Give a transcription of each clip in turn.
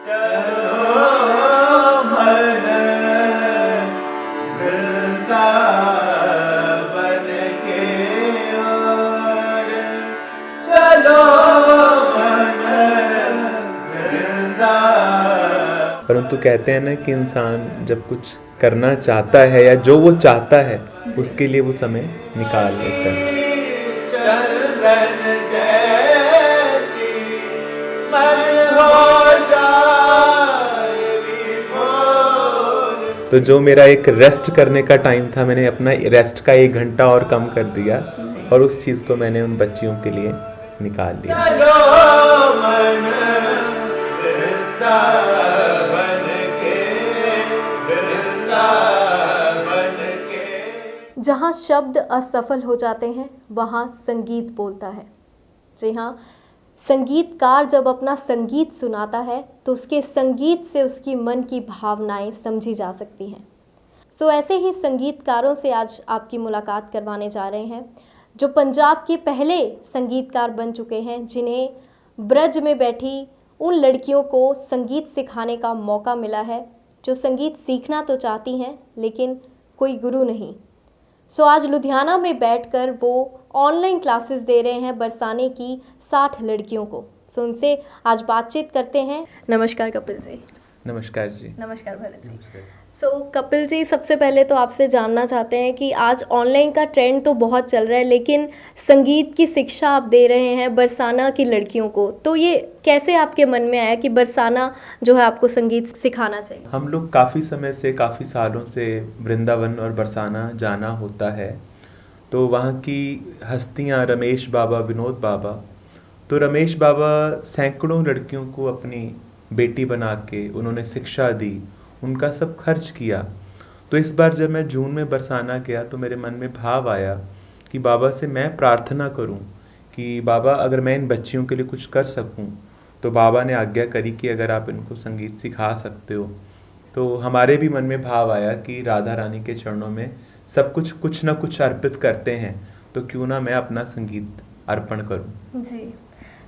परंतु कहते हैं ना कि इंसान जब कुछ करना चाहता है या जो वो चाहता है उसके लिए वो समय निकाल लेता है। तो जो मेरा एक रेस्ट करने का टाइम था, मैंने अपना रेस्ट का 1 घंटा और कम कर दिया और उस चीज़ को मैंने उन बच्चियों के लिए निकाल दिया। जहाँ शब्द असफल हो जाते हैं वहाँ संगीत बोलता है। जी हाँ, संगीतकार जब अपना संगीत सुनाता है तो उसके संगीत से उसकी मन की भावनाएं समझी जा सकती हैं। सो ऐसे ही संगीतकारों से आज आपकी मुलाकात करवाने जा रहे हैं जो पंजाब के पहले संगीतकार बन चुके हैं, जिन्हें ब्रज में बैठी उन लड़कियों को संगीत सिखाने का मौका मिला है जो संगीत सीखना तो चाहती हैं लेकिन कोई गुरु नहीं। सो आज लुधियाना में बैठकर वो ऑनलाइन क्लासेस दे रहे हैं बरसाने की 60 लड़कियों को। सो उनसे आज बातचीत करते हैं। नमस्कार कपिल जी। नमस्कार जी। नमस्कार भरत जी। सो कपिल जी, सबसे पहले तो आपसे जानना चाहते हैं कि आज ऑनलाइन का ट्रेंड तो बहुत चल रहा है लेकिन संगीत की शिक्षा आप दे रहे हैं बरसाना की लड़कियों को, तो ये कैसे आपके मन में आया कि बरसाना जो है आपको संगीत सिखाना चाहिए? हम लोग काफ़ी समय से, काफ़ी सालों से वृंदावन और बरसाना जाना होता है, तो वहाँ की हस्तियाँ रमेश बाबा, विनोद बाबा, तो रमेश बाबा सैकड़ों लड़कियों को अपनी बेटी बना के उन्होंने शिक्षा दी, उनका सब खर्च किया। तो इस बार जब मैं जून में बरसाना गया तो मेरे मन में भाव आया कि बाबा से मैं प्रार्थना करूं कि बाबा अगर मैं इन बच्चियों के लिए कुछ कर सकूं, तो बाबा ने आज्ञा करी कि अगर आप इनको संगीत सिखा सकते हो। तो हमारे भी मन में भाव आया कि राधा रानी के चरणों में सब कुछ ना कुछ अर्पित करते हैं, तो क्यों ना मैं अपना संगीत अर्पण करूं। जी,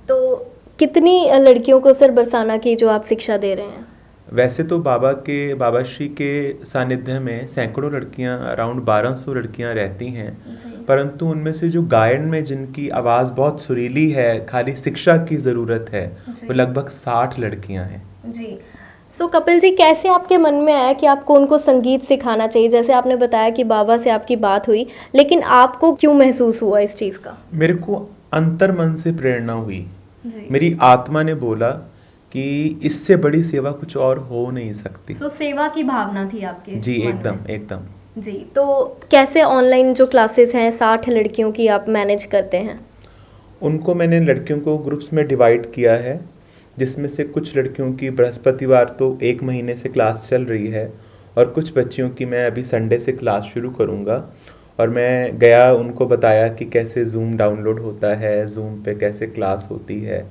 तो कितनी लड़कियों को सर बरसाना की जो आप शिक्षा दे रहे हैं? वैसे तो बाबा श्री के सानिध्य में सैकड़ों लड़कियां, अराउंड 1200 लड़कियां रहती हैं, परंतु उनमें से जो गायन में जिनकी आवाज़ बहुत सुरीली है, खाली शिक्षा की ज़रूरत है, वो लगभग 60 लड़कियां हैं। जी। सो कपिल जी, कैसे आपके मन में आया कि आपको उनको संगीत सिखाना चाहिए? जैसे आपने बताया कि बाबा से आपकी बात हुई, लेकिन आपको क्यों महसूस हुआ इस चीज़ का? मेरे को अंतर मन से प्रेरणा हुई। मेरी आत्मा ने बोला कि इससे बड़ी सेवा कुछ और हो नहीं सकती। तो सेवा की भावना थी आपके? जी, एकदम। जी, तो कैसे ऑनलाइन जो क्लासेस हैं 60 लड़कियों की आप मैनेज करते हैं? उनको मैंने लड़कियों को ग्रुप्स में डिवाइड किया है, जिसमें से कुछ लड़कियों की बृहस्पतिवार तो 1 महीने से क्लास चल रही है और कुछ बच्चियों की मैं अभी संडे से क्लास शुरू करूँगा। और मैं गया, उनको बताया कि कैसे जूम डाउनलोड होता है, जूम पे कैसे क्लास होती है।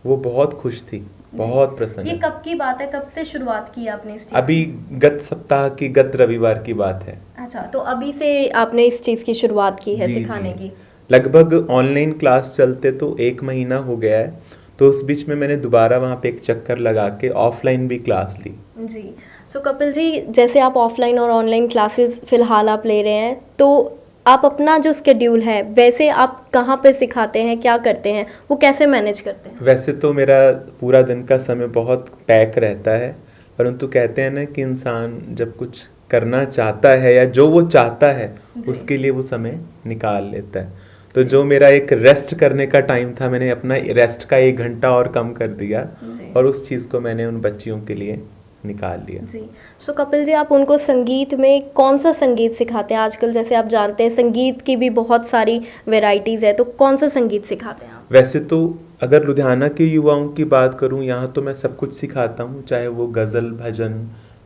वो बहुत खुश थी, बहुत प्रसन्न। ये कब की बात है, कब से शुरुआत की आपने इस चीज़? अभी गत सप्ताह की, गत रविवार की बात है। अच्छा, तो अभी से आपने इस चीज़ की शुरुआत की है सिखाने की? लगभग ऑनलाइन क्लास चलते तो 1 महीना हो गया है, तो उस बीच में मैंने दोबारा वहाँ पे एक चक्कर लगा के ऑफलाइन भी क्लास ली। जी। सो कपिल जी, जैसे आप ऑफलाइन और ऑनलाइन क्लासेस फिलहाल आप ले रहे हैं, तो आप अपना जो स्केड्यूल है वैसे आप कहाँ पे सिखाते हैं, क्या करते हैं, वो कैसे मैनेज करते हैं? वैसे तो मेरा पूरा दिन का समय बहुत पैक रहता है, परंतु कहते हैं ना कि इंसान जब कुछ करना चाहता है या जो वो चाहता है उसके लिए वो समय निकाल लेता है। तो जो मेरा एक रेस्ट करने का टाइम था, मैंने अपना रेस्ट का 1 घंटा और कम कर दिया और उस चीज़ को मैंने उन बच्चियों के लिए निकाल लिया। जी। सो कपिल जी, आप उनको संगीत में कौन सा संगीत सिखाते हैं? आजकल जैसे आप जानते हैं संगीत की भी बहुत सारी वैरायटीज़ है, तो कौन सा संगीत सिखाते हैं आप? वैसे तो अगर लुधियाना के युवाओं की बात करूं, यहाँ तो मैं सब कुछ सिखाता हूँ, चाहे वो गज़ल, भजन,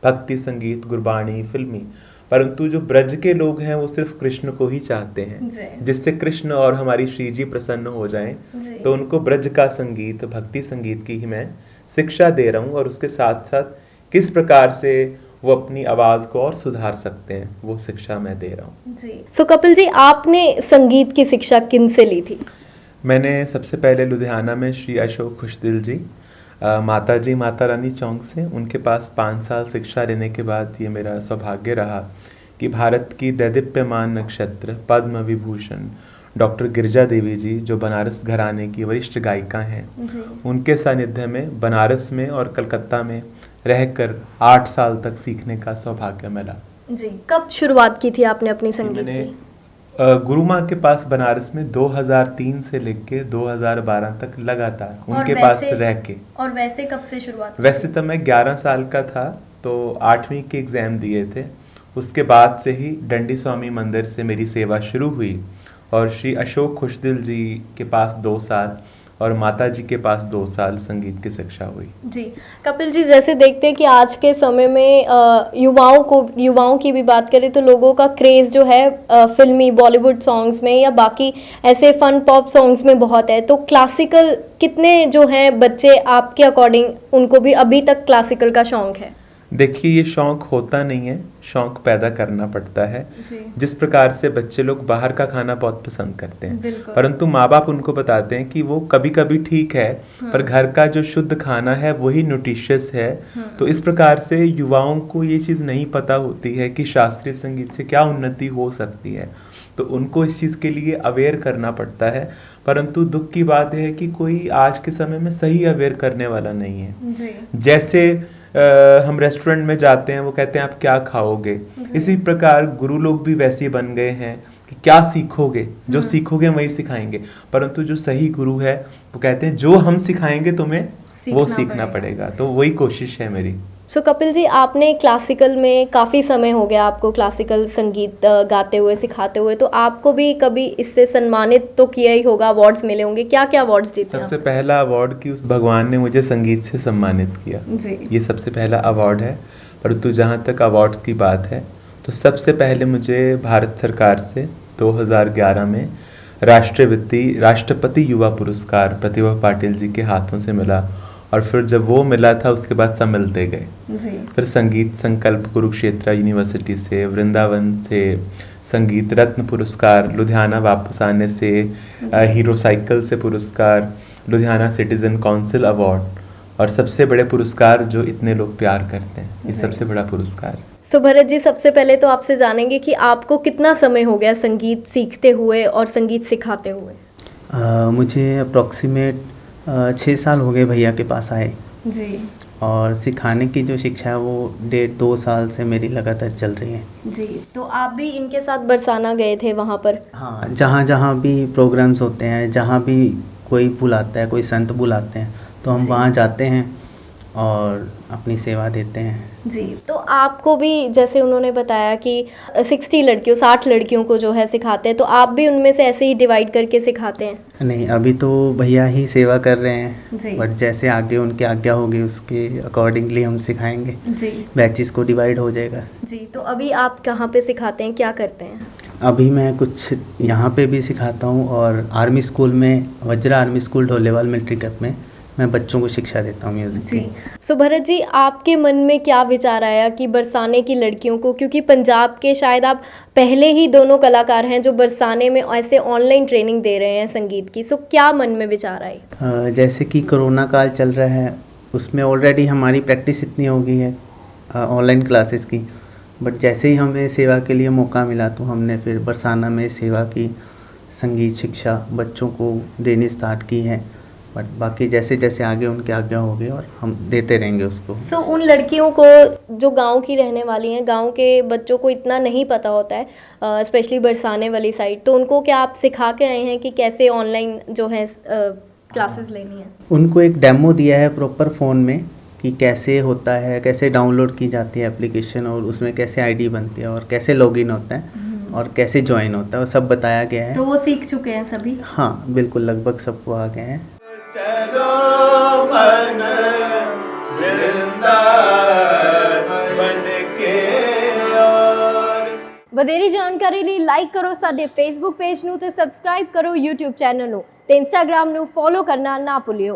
भक्ति संगीत, गुरबाणी, फिल्मी। परंतु जो ब्रज के लोग हैं वो सिर्फ कृष्ण को ही चाहते हैं, जिससे कृष्ण और हमारी श्री जी प्रसन्न हो जाएं, तो उनको ब्रज का संगीत, भक्ति संगीत की ही मैं शिक्षा दे रहा हूँ और उसके साथ साथ किस प्रकार से वो अपनी आवाज़ को और सुधार सकते हैं, वो शिक्षा मैं दे रहा हूँ। जी। सो कपिल जी, आपने संगीत की शिक्षा किन से ली थी? मैंने सबसे पहले लुधियाना में श्री अशोक खुशदिल जी, माता जी माता रानी चौंक से, उनके पास 5 साल शिक्षा लेने के बाद ये मेरा सौभाग्य रहा कि भारत की दैदीप्यमान नक्षत्र पद्म विभूषण डॉक्टर गिरिजा देवी जी, जो बनारस घराने की वरिष्ठ गायिका हैं, उनके सानिध्य में बनारस में और कलकत्ता में रहकर 8 साल तक सीखने का सौभाग्य मिला। जी, कब शुरुआत की थी आपने अपनी संगीत की? गुरु माँ के पास बनारस में 2003 से लेके 2012 तक लगातार उनके पास रह के। और वैसे कब से शुरुआत? वैसे तो मैं 11 साल का था तो 8वीं के एग्ज़ाम दिए थे, उसके बाद से ही डंडी स्वामी मंदिर से मेरी सेवा शुरू हुई और श्री अशोक खुशदिल जी के पास 2 साल और माता जी के पास 2 साल संगीत की शिक्षा हुई। जी कपिल जी, जैसे देखते हैं कि आज के समय में युवाओं की भी बात करें तो लोगों का क्रेज़ जो है फिल्मी बॉलीवुड सॉन्ग्स में या बाकी ऐसे फन पॉप सॉन्ग्स में बहुत है, तो क्लासिकल कितने जो हैं बच्चे आपके अकॉर्डिंग उनको भी अभी तक क्लासिकल का शौक है? देखिए, ये शौक होता नहीं है, शौक पैदा करना पड़ता है। जिस प्रकार से बच्चे लोग बाहर का खाना बहुत पसंद करते हैं, परंतु माँ बाप उनको बताते हैं कि वो कभी कभी ठीक है, पर घर का जो शुद्ध खाना है वही न्यूट्रिशियस है। तो इस प्रकार से युवाओं को ये चीज़ नहीं पता होती है कि शास्त्रीय संगीत से क्या उन्नति हो सकती है, तो उनको इस चीज़ के लिए अवेयर करना पड़ता है। परंतु दुख की बात है कि कोई आज के समय में सही अवेयर करने वाला नहीं है। जैसे हम रेस्टोरेंट में जाते हैं, वो कहते हैं आप क्या खाओगे, इसी प्रकार गुरु लोग भी वैसे बन गए हैं कि क्या सीखोगे, जो सीखोगे वही सिखाएंगे। परंतु जो सही गुरु है वो कहते हैं जो हम सिखाएंगे तुम्हें वो सीखना पड़ेगा। तो वही कोशिश है मेरी। सो कपिल जी, आपने क्लासिकल में काफ़ी समय हो गया आपको क्लासिकल संगीत गाते हुए सिखाते हुए, तो आपको भी कभी इससे सम्मानित तो किया ही होगा, अवार्ड्स मिले होंगे, क्या क्या अवार्ड्स जीते? सबसे पहला अवार्ड कि उस भगवान ने मुझे संगीत से सम्मानित किया जी, ये सबसे पहला अवार्ड है। परंतु जहाँ तक अवार्ड्स की बात है तो सबसे पहले मुझे भारत सरकार से 2011 में राष्ट्रपति युवा पुरस्कार प्रतिभा पाटिल जी के हाथों से मिला, और फिर जब वो मिला था उसके बाद सब मिलते गए। फिर संगीत संकल्प कुरुक्षेत्र यूनिवर्सिटी से, वृंदावन से संगीत रत्न पुरस्कार, लुधियाना वापस आने से हीरो साइकिल से पुरस्कार, लुधियाना सिटीजन काउंसिल अवार्ड, और सबसे बड़े पुरस्कार जो इतने लोग प्यार करते हैं, ये सबसे बड़ा पुरस्कार। सो भरत जी, सबसे पहले तो आपसे जानेंगे कि आपको कितना समय हो गया संगीत सीखते हुए और संगीत सिखाते हुए? मुझे अप्रॉक्सीमेट 6 साल हो गए भैया के पास आए जी, और सिखाने की जो शिक्षा है वो 1.5-2 साल से मेरी लगातार चल रही है। जी, तो आप भी इनके साथ बरसाना गए थे वहाँ पर? हाँ, जहाँ जहाँ भी प्रोग्राम्स होते हैं, जहाँ भी कोई बुलाता है, कोई संत बुलाते हैं, तो हम वहाँ जाते हैं और अपनी सेवा देते हैं। जी, तो आपको भी जैसे उन्होंने बताया कि 60 लड़कियों को जो है सिखाते हैं, तो आप भी उनमें से ऐसे ही डिवाइड करके सिखाते हैं? नहीं, अभी तो भैया ही सेवा कर रहे हैं जी, बट जैसे आगे उनकी आज्ञा होगी उसके अकॉर्डिंगली हम सिखाएंगे। जी, बैचेस को डिवाइड हो जाएगा। जी, तो अभी आप कहाँ पे सिखाते हैं, क्या करते हैं? अभी मैं कुछ यहाँ पे भी सिखाता हूँ और आर्मी स्कूल में, Vajra army school Dholewal military camp में मैं बच्चों को शिक्षा देता हूँ म्यूज़िक की। सो भरत जी, आपके मन में क्या विचार आया कि बरसाने की लड़कियों को, क्योंकि पंजाब के शायद आप पहले ही दोनों कलाकार हैं जो बरसाने में ऐसे ऑनलाइन ट्रेनिंग दे रहे हैं संगीत की, सो क्या मन में विचार आए? जैसे कि कोरोना काल चल रहा है, उसमें ऑलरेडी हमारी प्रैक्टिस इतनी हो गई है ऑनलाइन क्लासेस की, बट जैसे ही हमें सेवा के लिए मौका मिला तो हमने फिर बरसाना में सेवा की संगीत शिक्षा बच्चों को देनी स्टार्ट की है। बट बाकी जैसे जैसे आगे उनकी आज्ञा होगी और हम देते रहेंगे उसको। सो उन लड़कियों को जो गांव की रहने वाली हैं, गांव के बच्चों को इतना नहीं पता होता है, स्पेशली बरसाने वाली साइड, तो उनको क्या आप सिखा के आए हैं कि कैसे ऑनलाइन जो है क्लासेस लेनी है? उनको एक डेमो दिया है प्रॉपर फ़ोन में कि कैसे होता है, कैसे डाउनलोड की जाती है एप्लीकेशन और उसमें कैसे आईडी बनती है और कैसे लॉगिन होता है और कैसे ज्वाइन होता है, वो सब बताया गया है। तो वो सीख चुके हैं सभी? हाँ, बिल्कुल, लगभग सबको आ गए हैं। ਵਧੇਰੀ ਜਾਣਕਾਰੀ ਲਈ ਲਾਈਕ ਕਰੋ ਸਾਡੇ ਫੇਸਬੁੱਕ ਪੇਜ ਨੂੰ ਤੇ ਸਬਸਕ੍ਰਾਈਬ ਕਰੋ YouTube ਚੈਨਲ ਨੂੰ ਤੇ Instagram ਨੂੰ ਫੋਲੋ ਕਰਨਾ ਨਾ ਭੁੱਲਿਓ।